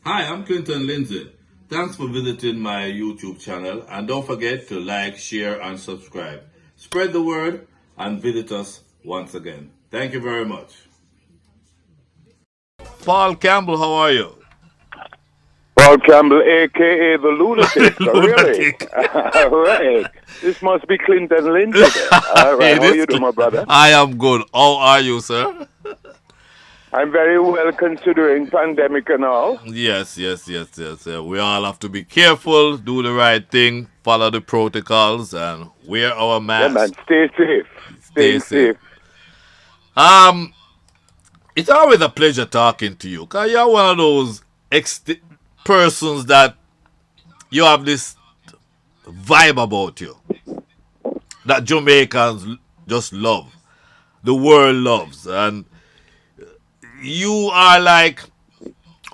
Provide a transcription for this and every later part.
Hi, I'm Clinton Lindsay. Thanks for visiting my YouTube channel and don't forget to like, share and subscribe. Spread the word and visit us once again. Thank you very much. Paul Campbell, how are you? Paul Campbell, aka the lunatic. Really? Lunatic. All right. This must be Clinton Lindsay then. All right. It How is. you doing, my brother? I am good. How are you, sir? I'm very well considering pandemic and all. Yes. We all have to be careful, do the right thing, follow the protocols, and wear our Yeah, mask. man. Stay safe. Stay Staying safe. safe. Um, it's always a pleasure talking to you, cause you're one of those persons that you have this vibe about you that Jamaicans just love, the world loves, and you are like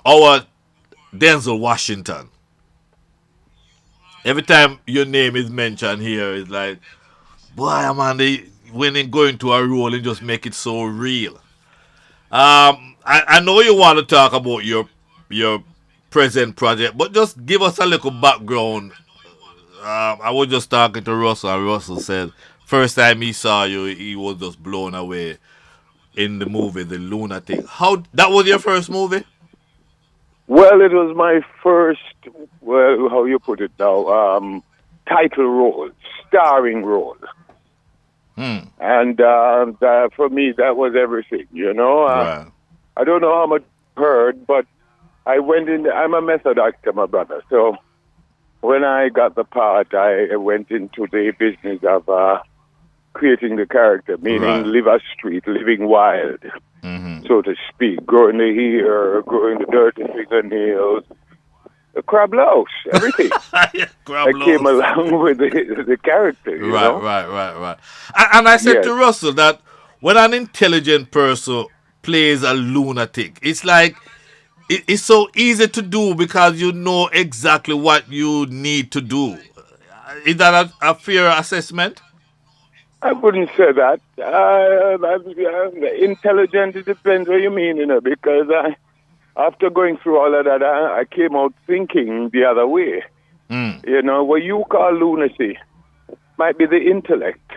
our Denzel Washington. Every time your name is mentioned here, it's like, boy, man, when they go into a role, they just make it so real. I know you want to talk about your present project, but just give us a little background. I was just talking to Russell, and Russell said first time he saw you, he was just blown away in the movie The Lunatic. How that was your first movie? Well, it was my first, well, how you put it now, title role, starring role. Hmm. And for me, that was everything, you know. Right. I don't know how much you heard, but I went in, I'm a method actor, my brother. So when I got the part, I went into the business of creating the character, meaning Right. live a street, living wild, Mm-hmm. so to speak, growing the hair, growing the dirty fingernails, the crab louse, everything Grab that came loads. along with the character, you Right, know? right, right, right. And I said Yes, to Russell that when an intelligent person plays a lunatic, it's like it's so easy to do because you know exactly what you need to do. Is that a fair assessment? I wouldn't say that. Intelligent, it depends what you mean, you know, because after going through all of that, I came out thinking the other way. Mm. You know, what you call lunacy might be the intellect.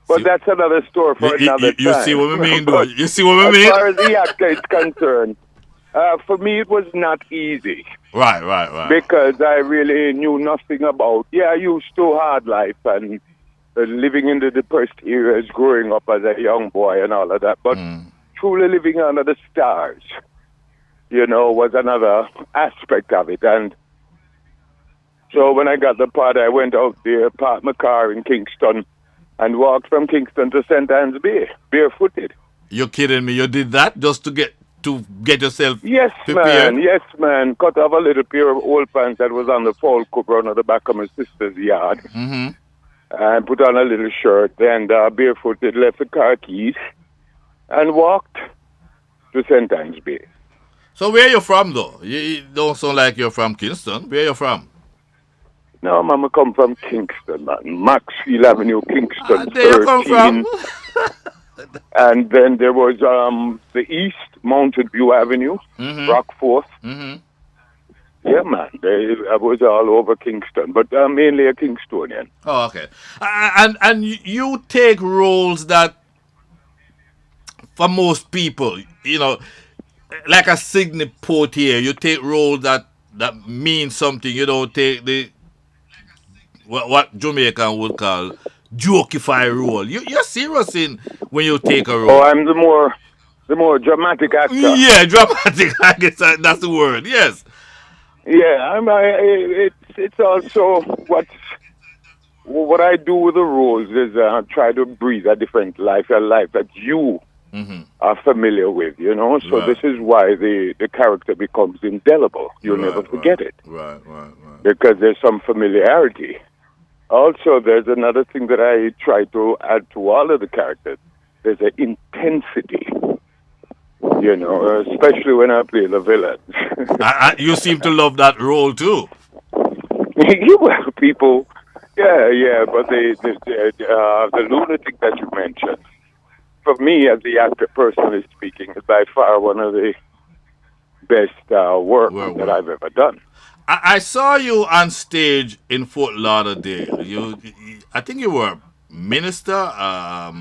But See, that's another story for another you see time. what I mean, though? But You see what I as mean? far as the actor is concerned, for me it was not easy Right. because I really knew nothing about. Yeah, I used to hard life and living in the depressed areas, growing up as a young boy and all of that. But Mm. truly living under the stars, you know, was another aspect of it. And so when I got the part, I went out there, parked my car in Kingston, and walked from Kingston to St. Anne's Bay, barefooted. You're kidding me? You did that just to get yourself Yes, man. prepared? Yes, man. Cut off a little pair of old pants that was on the fall cover on the back of my sister's yard, Mm-hmm. and put on a little shirt, and barefooted, left the car keys, and walked to St. Anne's Bay. So where you from, though? You don't sound like you're from Kingston. Where you from? No, Mama come from Kingston, man. Maxfield Avenue, Kingston, There you come from? 13. And then there was the East, Mountain View Avenue, Mm-hmm. Rockforth. Mm-hmm. Yeah, man. I was all over Kingston, but I'm mainly a Kingstonian. Oh, okay. And you take roles that for most people, like a Sidney Poitier, you take roles that mean something. You don't take the what Jamaican would call jokify role. You're serious in when you take a Oh, role. I'm the more dramatic actor. Yeah, dramatic. I guess that's the word. Yes. Yeah, it's also what I do with the roles is try to breathe a different life, a life that you Mm-hmm. are familiar with, you know. So this Right. is why the character becomes indelible. You'll never Right. forget it Right. because there's some familiarity. Also, there's another thing that I try to add to all of the characters. There's an intensity, you know, especially when I play the villains. You seem to love that role too. Well, people, yeah, but the lunatic that you mentioned, for me as the actor, personally speaking, is by far one of the best work that Well. I've ever done. I saw you on stage in Fort Lauderdale. I think you were a minister, a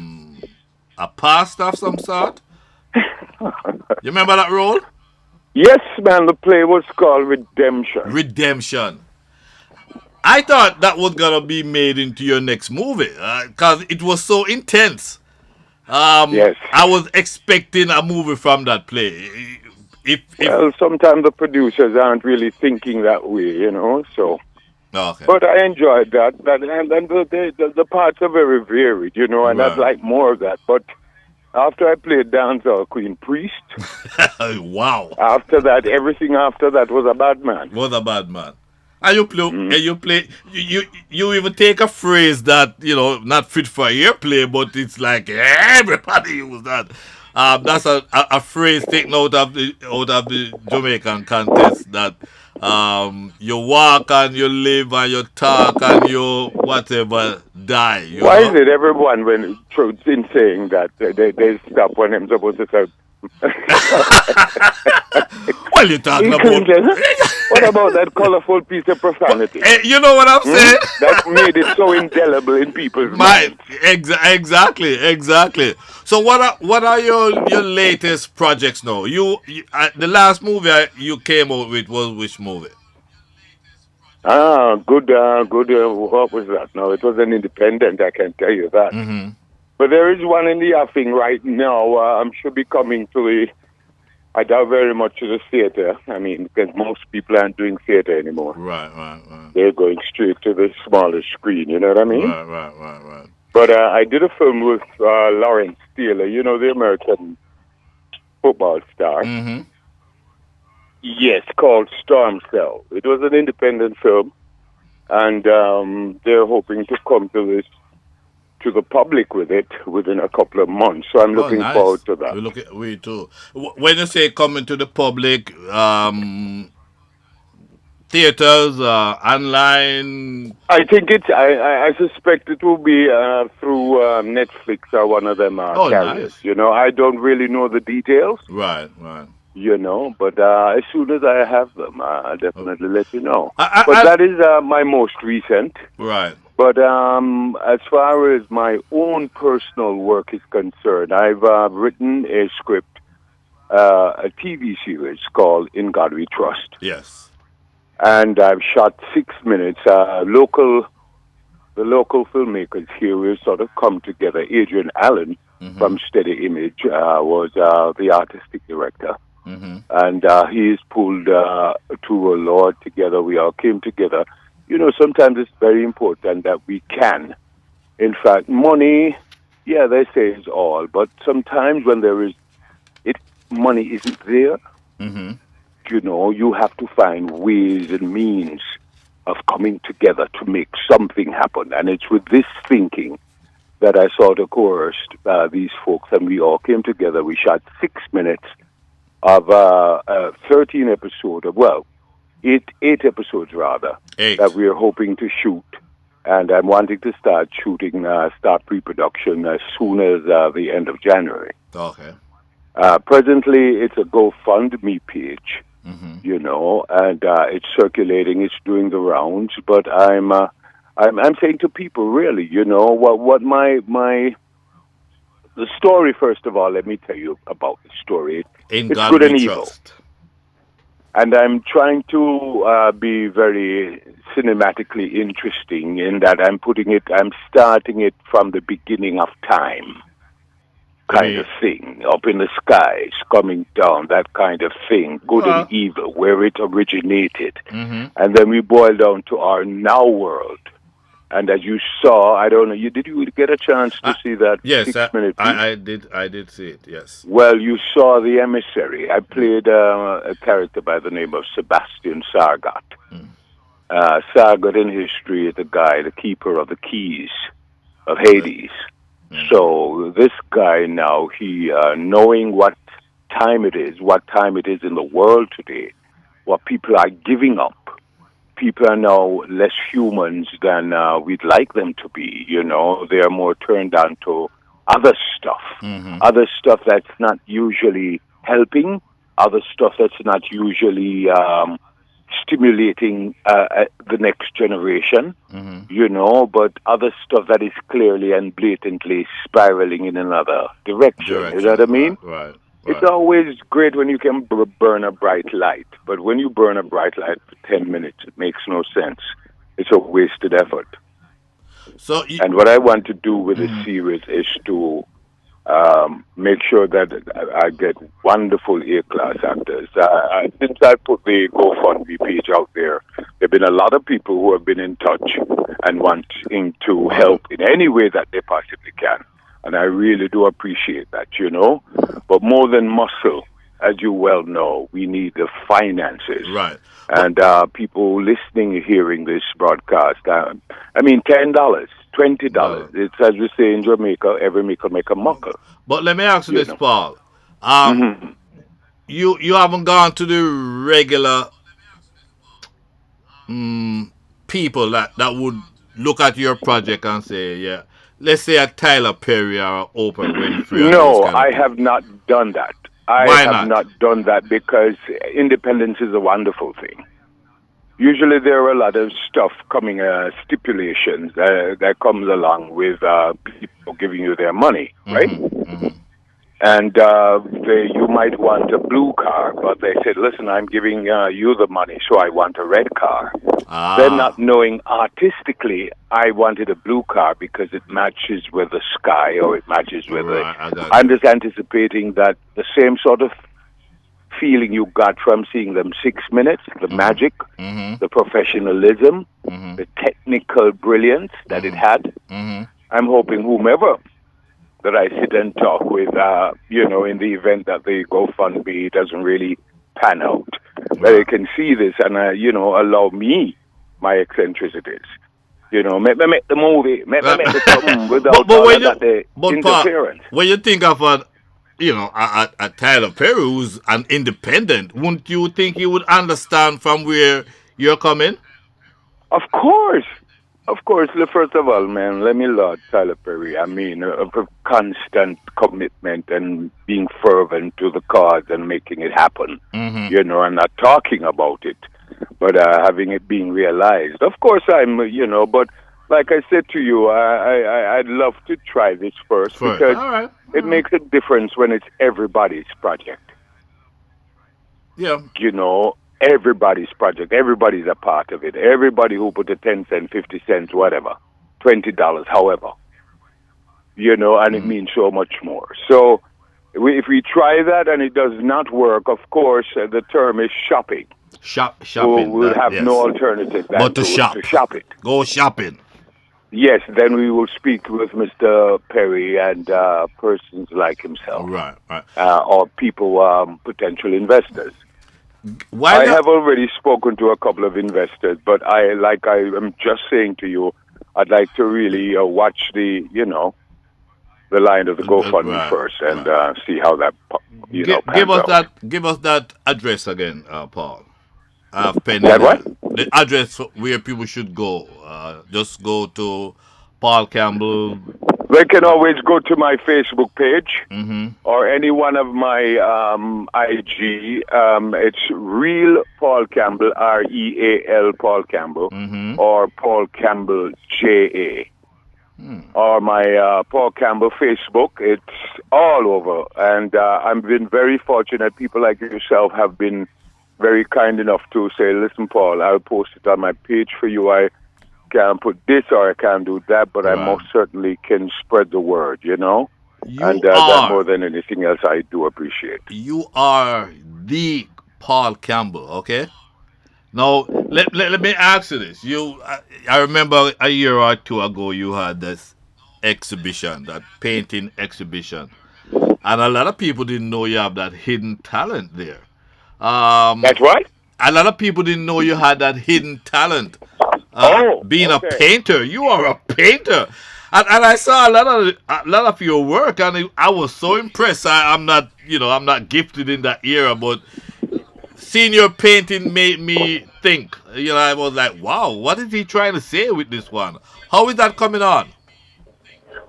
pastor of some sort. You remember that role? Yes, man, the play was called Redemption. Redemption. I thought that was gonna be made into your next movie because it was so intense. Yes. I was expecting a movie from that play. If Well, sometimes the producers aren't really thinking that way, so. okay, But I enjoyed that. And the parts are very varied, and I'd right. like more of that. But after I played Dancehall Queen Priest, Wow, after that, everything after that was a bad man. was a bad man. And you play, Mm. you even take a phrase that not fit for airplay, but it's like everybody use that. That's a phrase taken out of the Jamaican context that you walk and you live and you talk and you whatever die. Why is it everyone, when truth's in saying that, they stop when I'm supposed to say, Well, you're talking about. including, what about that colorful piece of profanity? You know what I'm saying? That made it so indelible in people's My minds. exactly. So what are your latest projects now? The last movie you came out with was which movie? Good. What was that? No, it was an independent, I can tell you that. Mm-hmm. But there is one in the offing right now. I'm sure be coming to I doubt very much to the theater. I mean, because most people aren't doing theater anymore. Right. They're going straight to the smaller screen, you know what I mean? Right. But I did a film with Lawrence Taylor, the American football star. Mm-hmm. Yes, called Storm Cell. It was an independent film, and they're hoping to come to the public with it within a couple of months. So I'm looking Nice. forward to that. We too. When you say coming to the public, theaters, online. I think I suspect it will be through Netflix or one of them carriers. Nice. I don't really know the details. Right. But as soon as I have them, I'll definitely let you know. But that is my most recent. Right. But as far as my own personal work is concerned, I've written a script, a TV series called In God We Trust. Yes. And I've shot 6 minutes. The local filmmakers here will sort of come together. Adrian Allen from Steady Image was the artistic director. Mm-hmm. And he's pulled to a Lord together. We all came together. Sometimes it's very important that we can. In fact, money, they say is all. But sometimes when money isn't there, Mm-hmm. you have to find ways and means of coming together to make something happen. And it's with this thinking that I sort of coerced these folks, and we all came together. We shot 6 minutes of 13 episodes, eight episodes rather, that we're hoping to shoot. And I'm wanting to start pre-production as soon as the end of January. Okay. Presently, it's a GoFundMe page, Mm-hmm. and it's circulating, it's doing the rounds. But I'm saying to people, really, what the story. First of all, let me tell you about the story. In it's God good we and evil, trust. and I'm trying to be very cinematically interesting in that I'm starting it from the beginning of time. Kind of thing, up in the skies, coming down, that kind of thing, good and evil, where it originated. Mm-hmm. And then we boil down to our now world. And as you saw, I don't know, did you get a chance to see that 6 minute piece? I did see it, yes. Well, you saw The Emissary. I played a character by the name of Sebastian Sargat. Sargat in history is the keeper of the keys of Hades. So this guy now, he knowing what time it is in the world today, what people are giving up. People are now less humans than we'd like them to be, They are more turned on to other stuff. Mm-hmm. Other stuff that's not usually helping, other stuff that's not usually stimulating the next generation, but other stuff that is clearly and blatantly spiraling in another direction. You know what I Direction. mean? Right. It's Right. always great when you can burn a bright light, but when you burn a bright light for 10 minutes, it makes no sense. It's a wasted effort. So, And what I want to do with this series is to make sure that I get wonderful A-class actors. Since I put the GoFundMe page out there, there have been a lot of people who have been in touch and wanting to help in any way that they possibly can. And I really do appreciate that. But more than muscle, as you well know, we need the finances. right. And people listening, hearing this broadcast, $10, $20. It's as we say in Jamaica, every meal make a muckle. But let me ask you You this, know. Paul. hmm You haven't gone to the regular people that would look at your project and say, yeah, let's say a Tyler Perry or Oprah Winfrey and those No, kind of I people. have not done that. I Why have not? not done that because independence is a wonderful thing. Usually there are a lot of stuff coming, stipulations that comes along with people giving you their money, right? And you might want a blue car, but they said, listen, I'm giving you the money, so I want a red car. Then Ah, not knowing artistically, I wanted a blue car because it matches with the sky or it matches with the... right. I got I'm you. just anticipating that the same sort of feeling you got from seeing them 6 minutes, the magic, the professionalism, the technical brilliance that it had. I'm hoping whomever that I sit and talk with, in the event that the GoFundMe doesn't really pan out, that they can see this and, allow me my eccentricities. Make me make the movie, make me make the something without but all when of that the Paul, interference. when you think of a Tyler Perry who's an independent, wouldn't you think he would understand from where you're coming? Of course. Of course, first of all, man, let me laud Tyler Perry. I mean, a constant commitment and being fervent to the cause and making it happen, and not talking about it, but having it being realized. Of course, but like I said to you, I'd love to try this first First, because all right. it makes a difference when it's everybody's project. Yeah. Everybody's project. Everybody's a part of it. Everybody who put the 10 cents, 50 cents, whatever, $20, however, and it means so much more. So if we try that and it does not work, of course, the term is shopping. Shopping. We'll have yes. no alternative than But to shop. to shop it. Go shopping. Yes, then we will speak with Mr. Perry and persons like himself, Right. Right. or people, potential investors. Why I not? have already spoken to a couple of investors, but I am just saying to you, I'd like to really watch the line of the GoFundMe Right, first and right. see how that Give pans us out. that address again, Paul. I've penned it That what? down. The address where people should go. Just go to Paul Campbell. They can always go to my Facebook page or any one of my IG. It's Real Paul Campbell, REAL Paul Campbell, or Paul Campbell JA. Or my Paul Campbell Facebook. It's all over. And I've been very fortunate. People like yourself have been very kind enough to say, listen, Paul, I'll post it on my page for you. I can't put this or I can't do that, but I Right. most certainly can spread the word, You and that are more than anything else I do appreciate. you are the Paul Campbell. Okay. Now let me ask you this. I remember a year or two ago you had this exhibition, that painting exhibition, and a lot of people didn't know you have that hidden talent there. Um, That's right? a lot of people didn't know you had that hidden talent. Oh, Being a okay. painter, you are a painter, and I saw a lot of your work, and I was so impressed. I'm not gifted in that era, but seeing your painting made me think. I was like, wow, what is he trying to say with this one? How is that coming on?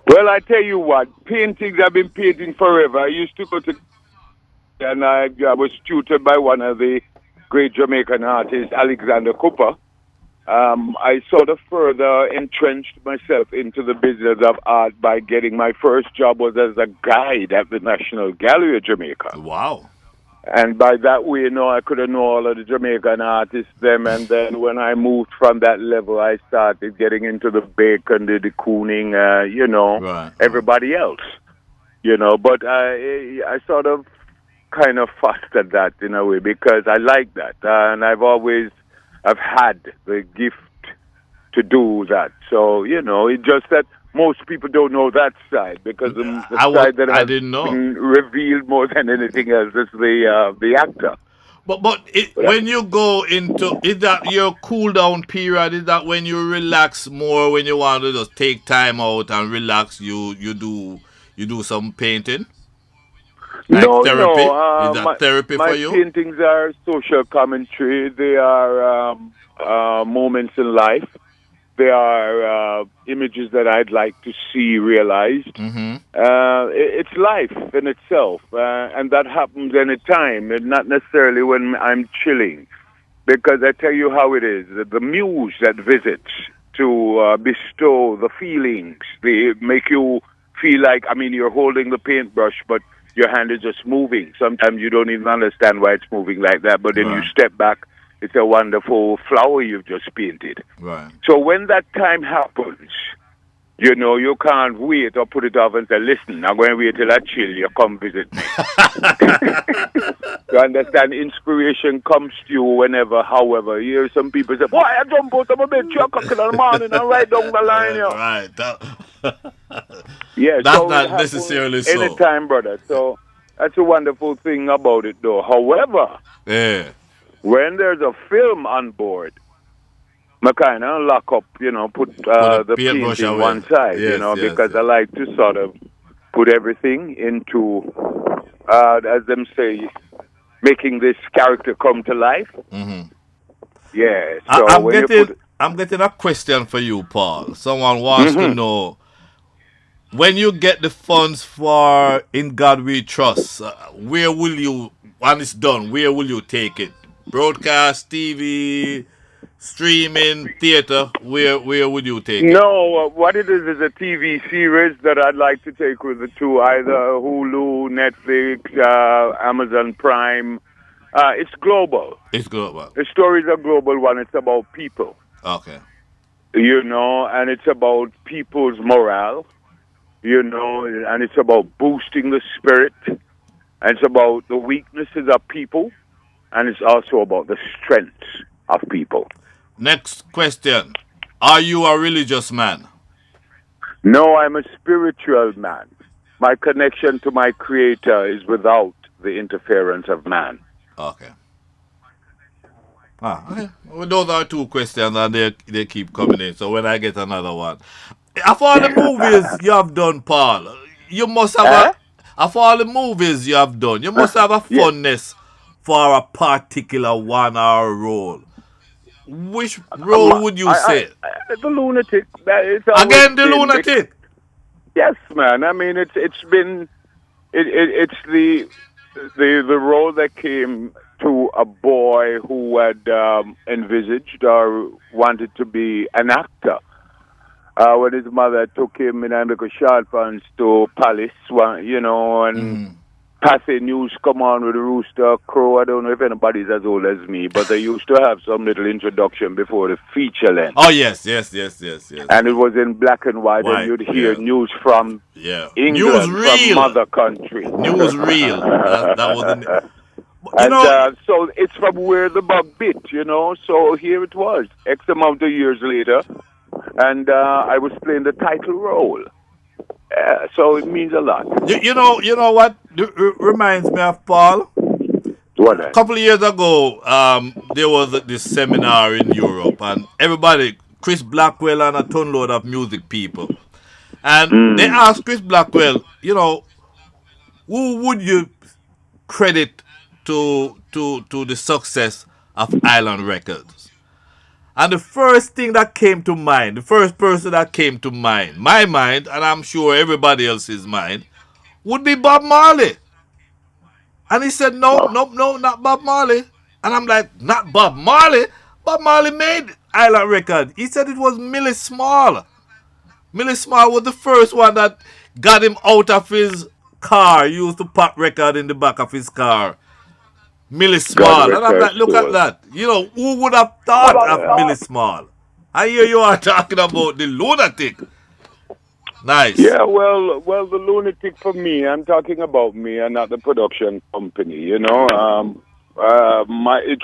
Well, I tell you what, paintings, I've been painting forever. I used to go to and I was tutored by one of the great Jamaican artists, Alexander Cooper. I sort of further entrenched myself into the business of art by getting my first job was as a guide at the National Gallery of Jamaica. Wow. And by that way, I could have known all of the Jamaican artists them. And then when I moved from that level, I started getting into the bacon, the cooning, Right. everybody else, But I sort of kind of fostered that in a way because I like that. And I've had the gift to do that. So, it's just that most people don't know that side because the side that I has didn't know. been revealed more than anything else is the actor. But when you go into, is that your cool down period? Is that when you relax more, when you want to just take time out and relax? You do some painting, like No, therapy. no. Is that therapy My for you? paintings are social commentary. They are moments in life. They are images that I'd like to see realized. Mm-hmm. It's life in itself, and that happens anytime, and not necessarily when I'm chilling. Because I tell you how it is. The muse that visits to bestow the feelings, they make you feel like, you're holding the paintbrush, but your hand is just moving. Sometimes you don't even understand why it's moving like that, but then you Right. step back, it's a wonderful flower you've just painted. Right. So when that time happens, you can't wait or put it off and say, listen, I'm going to wait till I chill, you come visit me. You understand? Inspiration comes to you whenever, however. You hear some people say, boy, I jump out of my bed 3 o'clock in the morning and right down the line. Right. Yeah, That's so not it happens necessarily so. anytime, brother. So that's a wonderful thing about it, though. However, Yeah. when there's a film on board, I kind of lock up, put the paintbrush painting away. one side, Yes, yes, because yes. I like to sort of put everything into, as them say, making this character come to life. Mm-hmm. Yeah. So I'm getting a question for you, Paul. Someone wants to Mhm. know, when you get the funds for In God We Trust, where will you, when it's done, where will you take it? Broadcast, TV, streaming, theater, where would you take it? No, what it is a TV series that I'd like to take with the two, either Hulu, Netflix, Amazon Prime. It's global. It's global. The story is a global one. It's about people, Okay. and it's about people's morale, and it's about boosting the spirit, and it's about the weaknesses of people, and it's also about the strengths of people. Next question. Are you a religious man? No, I'm a spiritual man. My connection to my creator is without the interference of man. Okay. Okay. Well, those are two questions and they keep coming in. So when I get another one. Of all the movies you have done, Paul, you must have Eh? of all the movies you have done, you must have a Yes. fondness for a particular 1 hour role. Which role would you say? The lunatic. It's Again, the lunatic. Yes, man. It's been it's the role that came to a boy who had envisaged or wanted to be an actor. When his mother took him in America short funds to Palace, and Passy news come on with the rooster crow. I don't know if anybody's as old as me, but they used to have some little introduction before the feature length. Oh yes. And it was in black and white, and you'd hear news from England, from mother country. Newsreel. That was So it's from where the bug bit, So here it was, X amount of years later, and I was playing the title role. So it means a lot. You know what? Reminds me of Paul. What? A couple of years ago, there was this seminar in Europe, and everybody, Chris Blackwell and a ton load of music people, and they asked Chris Blackwell, who would you credit to the success of Island Records? And the first thing that came to mind, the first person that came to mind, my mind, and I'm sure everybody else's mind, would be Bob Marley. And he said, no, no, no, not Bob Marley. And I'm like, not Bob Marley? Bob Marley made Island Record. He said it was Millie Small. Millie Small was the first one that got him out of his car. He used to pop record in the back of his car. Millie God Small. And rest I'm her like, look at soul. that. You know, who would have thought of Millie Small? I hear you are talking about the lunatic. Nice. Yeah, well, the lunatic for me. I'm talking about me and not the production company. It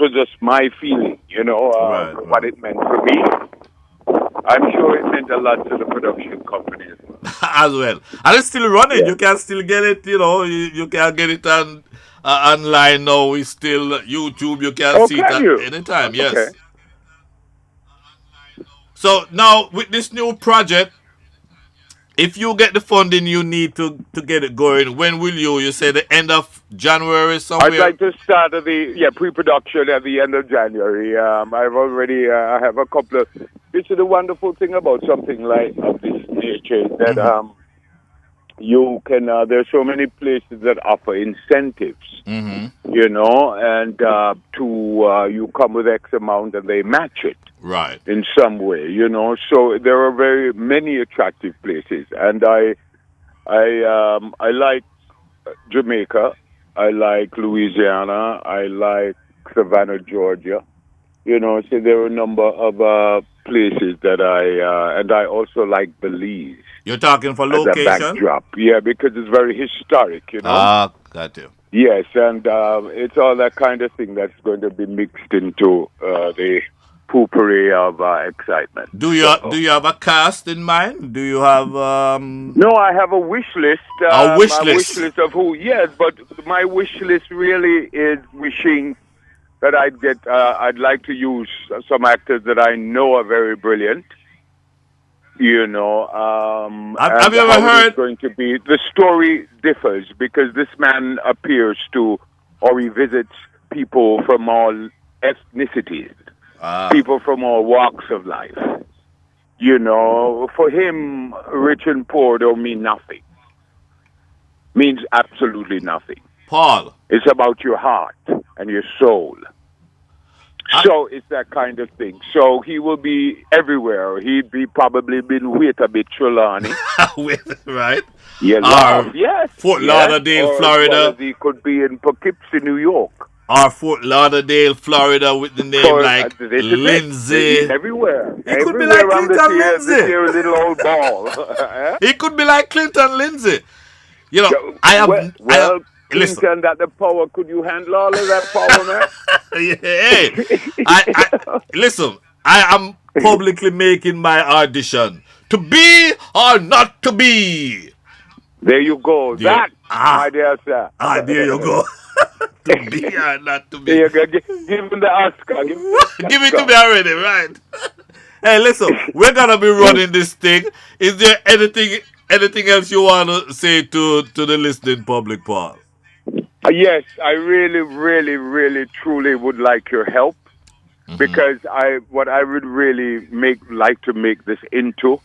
was just my feeling. Right, What right. it meant for me. I'm sure it meant a lot to the production company as well. As well. And it's still running. Yeah. You can still get it, you can get it online now. It's still YouTube. You can Oh, see it can at you? any time. Okay. Yes. So now with this new project, if you get the funding you need to get it going, when will you? You say the end of January I'd somewhere? like to start pre-production at the end of January. I've already I have a couple of. This is the wonderful thing about something like of this nature is that Mm-hmm. you can. There's so many places that offer incentives, Mm-hmm. and you come with X amount and they match it Right. in some way. So there are very many attractive places, and I like Jamaica. I like Louisiana. I like Savannah, Georgia. So there are a number of places that and I also like Belize You're talking for as a location? backdrop. Yeah, because it's very historic. Ah, got you. Yes, and it's all that kind of thing that's going to be mixed into the poopery of excitement. Do So, you have a cast in mind? Do you have no, I have a wish list. a wish A wish list? list of who? Yes, but my wish list really is wishing that I'd get. I'd like to use some actors that I know are very brilliant. Have And you ever how it is heard? going to be. The story differs because this man appears to, or he visits people from all ethnicities, Ah, people from all walks of life. For him, rich and poor don't mean nothing. Means absolutely nothing. Paul. It's about your heart and your soul. I, So it's that kind of thing. So he will be everywhere. He'd be probably been with a bit Trelawney. right? You Or love, yes, Fort yes. Lauderdale, Or as well as Florida. he could be in Poughkeepsie, New York. Or Fort Lauderdale, Florida, with the name For like this is it. He's Lindsay. everywhere. He could be like Everywhere on Clinton this Lindsay. here little old ball. Eh? He could be like Clinton Lindsay. You know, So, I have. Listen, Clinton, that the power, could you handle all of that power, man? hey, listen. I am publicly making my audition to be or not to be. There you go. Yeah. That, my dear sir. There you go. To be or not to be. There you go. Give him the Oscar. Give him the Give it to Oscar. me already, right? Hey, listen, we're gonna be running this thing. Is there anything else you wanna say to the listening public, Paul? Yes, I really, really, really, truly would like your help because what I would really like to make this into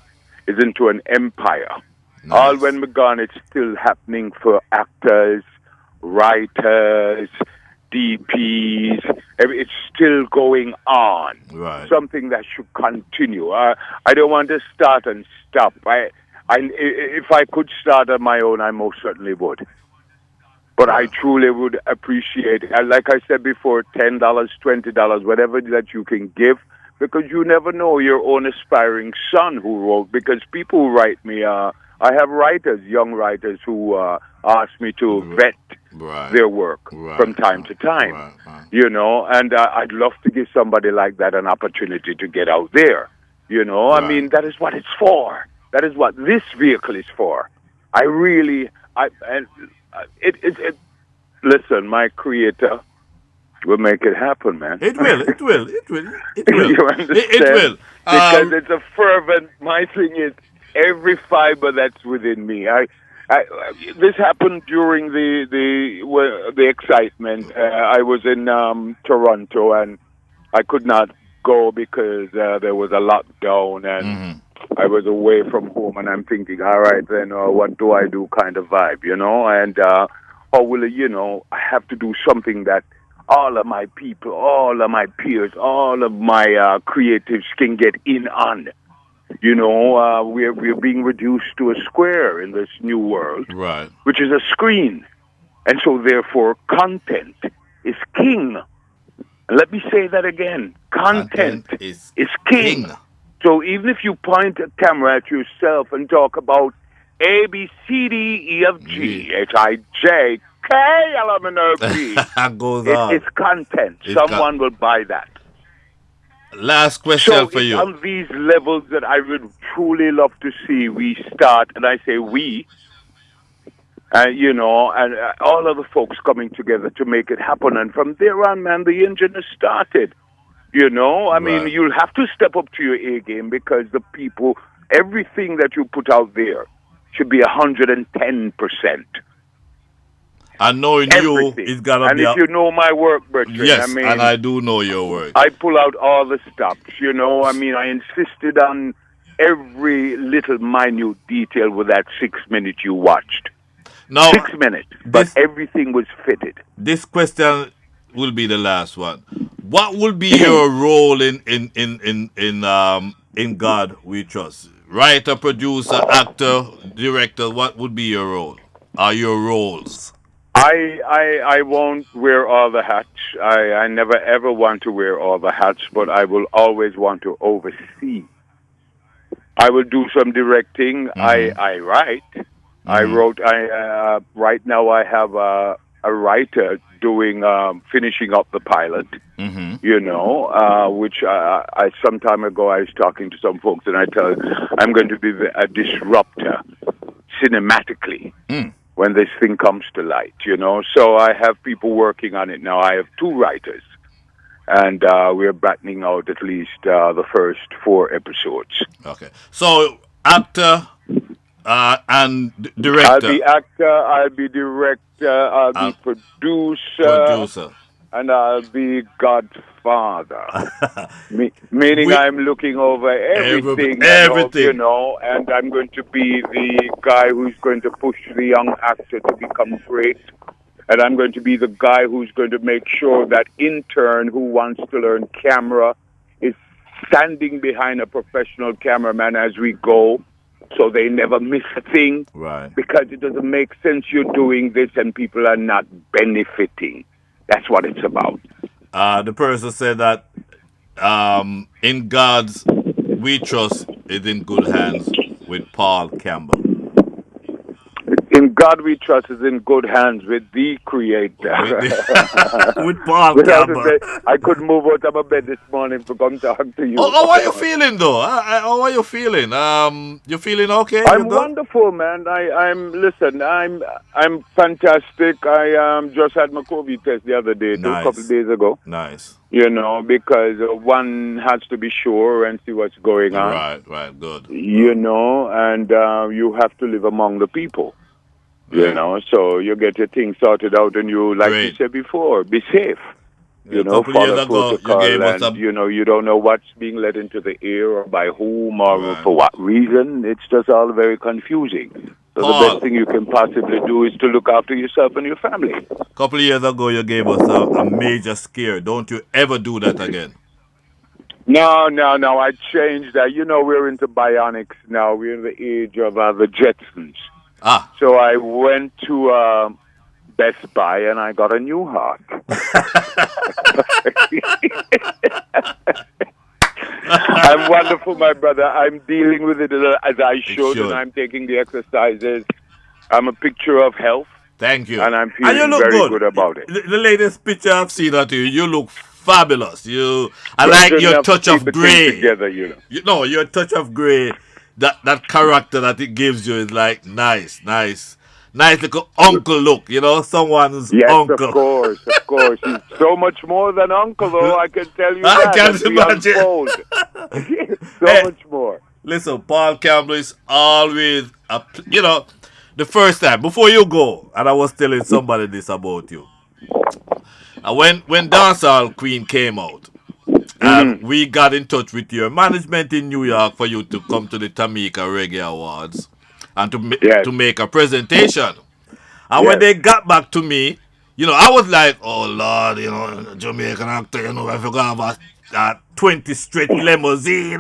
is into an empire. All Nice. when we're gone, it's still happening for actors, writers, DPs. It's still going on. Right. Something that should continue. I don't want to start and stop. If I could start on my own, I most certainly would. But I truly would appreciate, like I said before, $10, $20, whatever that you can give, because you never know your own aspiring son who wrote. Because people who write me, I have writers, young writers, who ask me to vet Right. their work Right. from time to time. Right. And I'd love to give somebody like that an opportunity to get out there. I Right. mean, that is what it's for. That is what this vehicle is for. Listen, my creator will make it happen, man. It will. It will. It will. It will. You understand? It will. Because it's a fervent. My thing is every fiber that's within me. This happened during the excitement. I was in Toronto and I could not go because there was a lockdown and I was away from home. And I'm thinking, all right, then what do I do? Kind of vibe, And or will it, I have to do something that all of my people, all of my peers, all of my creatives can get in on. We're being reduced to a square in this new world, Right. which is a screen. And so, therefore, content is king. And let me say that again. Content is is king. So even if you point a camera at yourself and talk about A, B, C, D, E, F, G, H, I, J, K, L, M, N, O, P, Goes on. it's content. Someone will buy that. Last question So for it's you. on these levels that I would truly love to see we start, and I say we, and all of the folks coming together to make it happen. And from there on, man, the engine has started. I mean, you'll have to step up to your A game because the people, everything that you put out there should be 110%. And knowing Everything. you, it's gotta and be. If you know my work, Bertrand, Yes, I mean, and I do know your work. I pull out all the stops. I mean, I insisted on every little minute detail with that 6 minutes you watched. Now, 6 minutes, but everything was fitted. This question will be the last one. What will be your role in God We Trust? Writer, producer, actor, director. What would be your role? Are your roles? I won't wear all the hats. I never ever want to wear all the hats, but I will always want to oversee. I will do some directing. I write. I wrote. Right now I have a writer doing finishing up the pilot. Which I some time ago I was talking to some folks and I tell I'm going to be a disruptor cinematically when this thing comes to light. So I have people working on it now. I have 2 writers, and we're battening out at least the first 4 episodes. Okay, so actor. And director. I'll be actor, I'll be director, I'll be producer, and I'll be godfather. Meaning I'm looking over everything, everything. And I'm going to be the guy who's going to push the young actor to become great. And I'm going to be the guy who's going to make sure that intern who wants to learn camera is standing behind a professional cameraman as we go. So they never miss a thing. Right. Because it doesn't make sense you're doing this and people are not benefiting. That's what it's about. The person said that in God's We Trust is in good hands with Paul Campbell. In God We Trust is in good hands with the Creator. With Paul Campbell. I couldn't move out of my bed this morning to come talk to you. How are you feeling, though? How are you feeling? You feeling okay? I'm wonderful, man. I'm fantastic. I just had my COVID test the other day, a couple of days ago. Nice. Because one has to be sure and see what's going on. Right, good. And you have to live among the people. So you get your things sorted out, and you, like you said before, be safe. Follow protocol, and you don't know what's being let into the air or by whom or for what reason. It's just all very confusing. So Paul, the best thing you can possibly do is to look after yourself and your family. A couple of years ago, you gave us a major scare. Don't you ever do that again? No. I changed that. We're into bionics now. We're in the age of the Jetsons. So I went to Best Buy and I got a new heart. I'm wonderful, my brother. I'm dealing with it as I should, and I'm taking the exercises. I'm a picture of health. Thank you. And I'm feeling very good about it. The latest picture I've seen of you look fabulous. I like your touch of gray. Together, your touch of gray. That character that it gives you is like nice little uncle look, someone's uncle. Yes, of course. He's so much more than uncle, though, I can tell you I can't imagine. Much more. Listen, Paul Campbell is always, the first time, before you go, and I was telling somebody this about you. When Dancehall Queen came out, and we got in touch with your management in New York for you to come to the Tamika Reggae Awards and to make a presentation. And when Yes. they got back to me, I was like, oh Lord, Jamaican actor, I forgot about that 20 stretch limousine.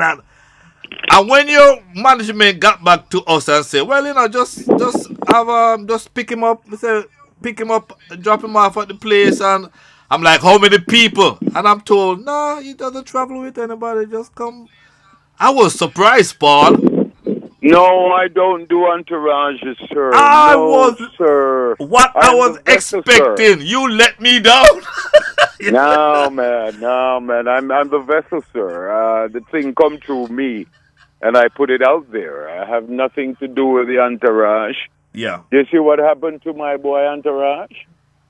And when your management got back to us and said, well, just have just pick him up, say, pick him up, drop him off at the place, and I'm like, how many people? And I'm told, nah, he doesn't travel with anybody, just come. I was surprised, Paul. No, I don't do entourages, sir. I No, was sir. what I I am the was vessel, sir. expecting. You let me down. No, man. No, man. I'm the vessel, sir. The thing come through me, and I put it out there. I have nothing to do with the entourage. Yeah. You see what happened to my boy entourage?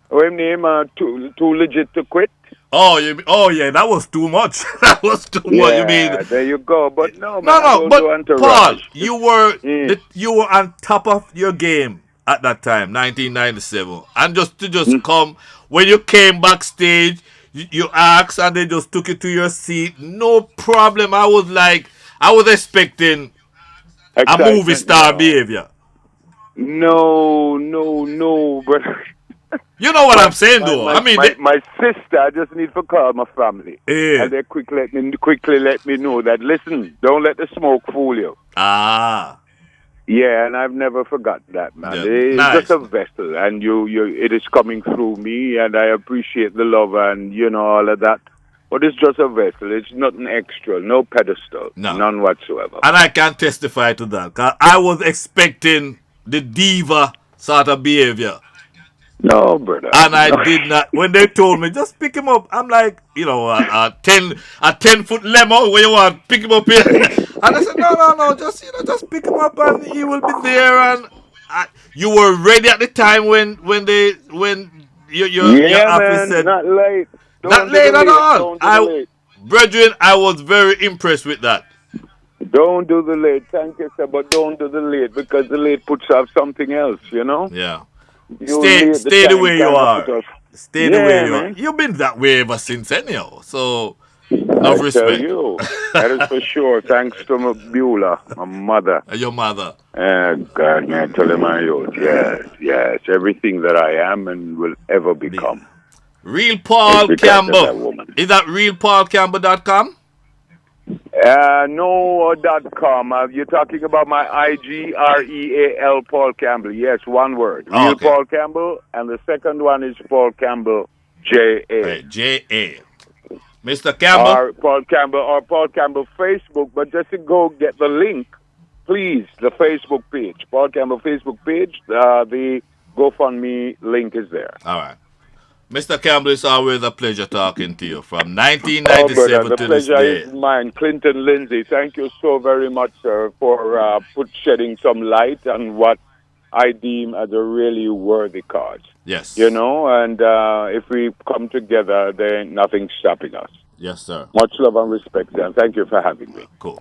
When name too legit to quit. Oh yeah, that was too much. That was too much. You mean Yeah, there you go. But no, man, no, I no, don't but do entourage. Paul, you were Mm. you were on top of your game at that time, 1997, and just to just Mm. come when you came backstage, you asked, and they just took you to your seat, no problem. I was expecting a movie Excitement? star No. behavior. No, no, no. But You know what my I'm saying, my though. my I mean, my, my sister, I just need to call my family, yeah. and they quickly let me know that listen, don't let the smoke fool you. Ah, Yeah, and I've never forgotten that, man. yeah, It's just nice. a vessel, and it is coming through me, and I appreciate the love and all of that. But it's just a vessel. It's nothing extra, no pedestal, No, none whatsoever. and I can testify to that. 'Cause I was expecting the diva sort of behavior. No, brother. And I No. did not. When they told me just pick him up, I'm like, a 10 foot lemon where you want pick him up here. And I said, no, no, no, just pick him up and he will be there. And you were ready at the time when your Yeah, office man. said Not late. not Don't do the late at late. all. Don't do the late. Brethren, I was very impressed with that. Don't do the late. Thank you, sir, but don't do the late because the late puts off something else, Yeah. You Stay late the stay the time way you kind of put are. off. Stay the way Yeah, you are. man. You've been that way ever since anyhow. So enough I tell respect. you. That is for sure. Thanks to my Beulah, my mother. Your mother. God, man, tell him my youth. Yes, yes. Everything that I am and will ever Be. become Real is Paul because of that Campbell. woman. Is that realpaulcampbell.com? No.com. You're talking about my IGREAL Paul Campbell. Yes, one word. Oh, Real okay. Paul Campbell. And the second one is Paul Campbell JA. Right, J.A. Mr. Campbell? Or Paul Campbell Facebook. But just to go get the link, please, the Facebook page. Paul Campbell Facebook page. The GoFundMe link is there. All right. Mr. Campbell, it's always a pleasure talking to you from Oh, brother, 1997 the to this pleasure is day. mine. Clinton Lindsay, thank you so very much, sir, for shedding some light on what I deem as a really worthy cause. Yes. And if we come together, there ain't nothing stopping us. Yes, sir. Much love and respect, and thank you for having me. Cool.